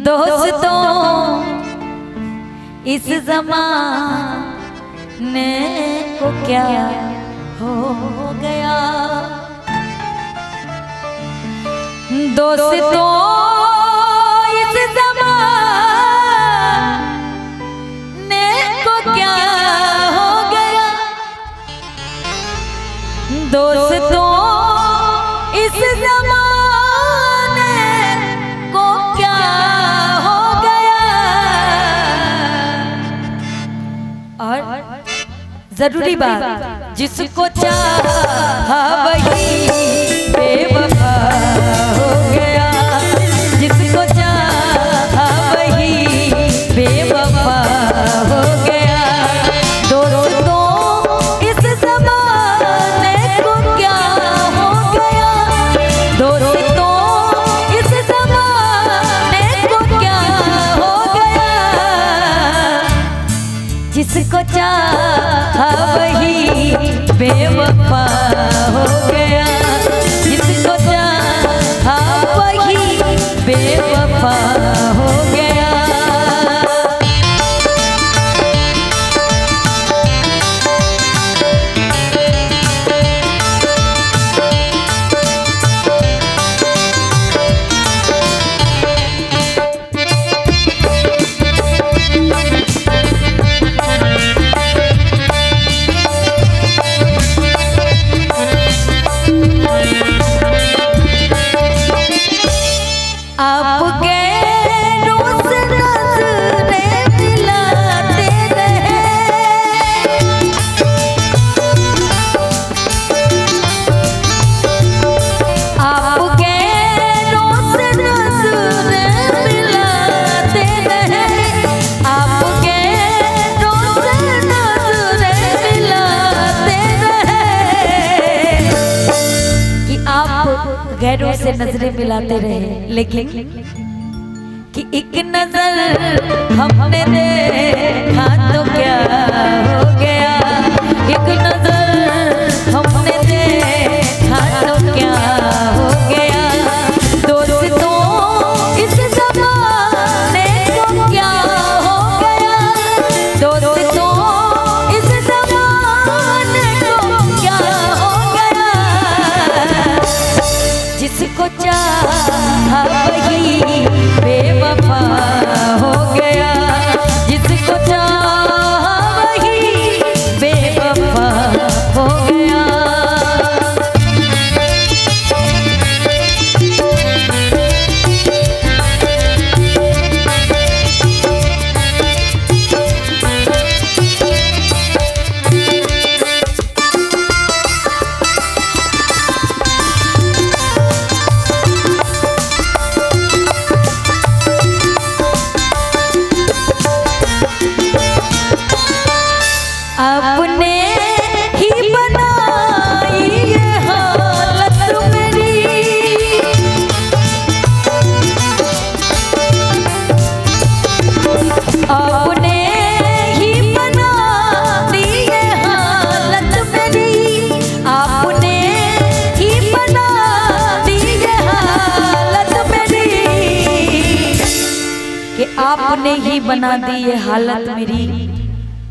दोस्तों इस ज़माने को क्या हो गया। दोस्तों इस ज़माने को क्या हो गया। दोस्तों इस ज़माने को क्या हो गया। और जरूरी बात, जिसको चाहा वही बेवफा हो गया। जिसको चाहा वही बेवफा हो गया। दोस्तों इस ज़माने को क्या हो गया। दोस्तों इस ज़माने को क्या हो गया। जिसको चाहा वही बेवफा हो गया। जिसको चाहा वही बेवफा हो गया। आपके रोज़ नज़रें मिलाते रहे। आपके रोज़ नज़रें मिलाते रहे। आपके रोज़ नज़रें मिलाते रहे। कि आप गैरों से नजरें मिलाते रहे, लेकिन कि एक नजर हमने देखा तो क्या हो गया। एक नजर हमने देखा तो क्या हो गया। दोस्तों इस ज़माने को क्या हो गया। दोस्तों इस ज़माने को क्या हो गया। जिसको चाहा वही बेवफा हो गया। जिसको चाहा वही बेवफा हो गया। अपने ही बनाई ये हालत मेरी। अपने ही बना दी ये हालत मेरी। आपने ही बना दी ये हालत मेरी। कि आपने ही बना दी ये हालत मेरी।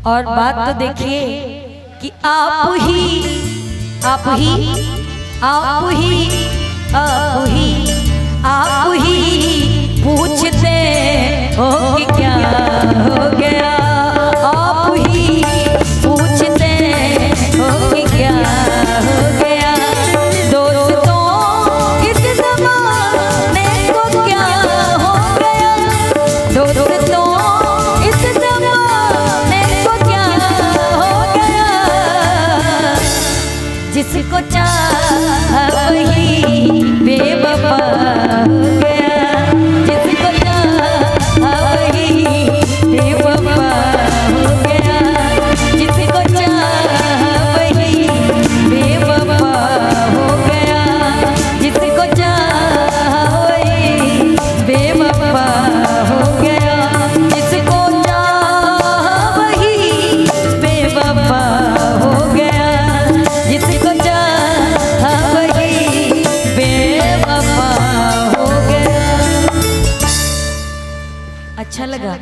और बात तो देखिए कि आप ही पूछते हो कि क्या हो गया। आप ही पूछते हो कि क्या हो गया। दोस्तों इस ज़माने को क्या हो गया। दोस्तों इस ज़माने को क्या हो गया। जिसको चाहा वही बेवफा हो गया। जिसको चाहा अच्छा लगा।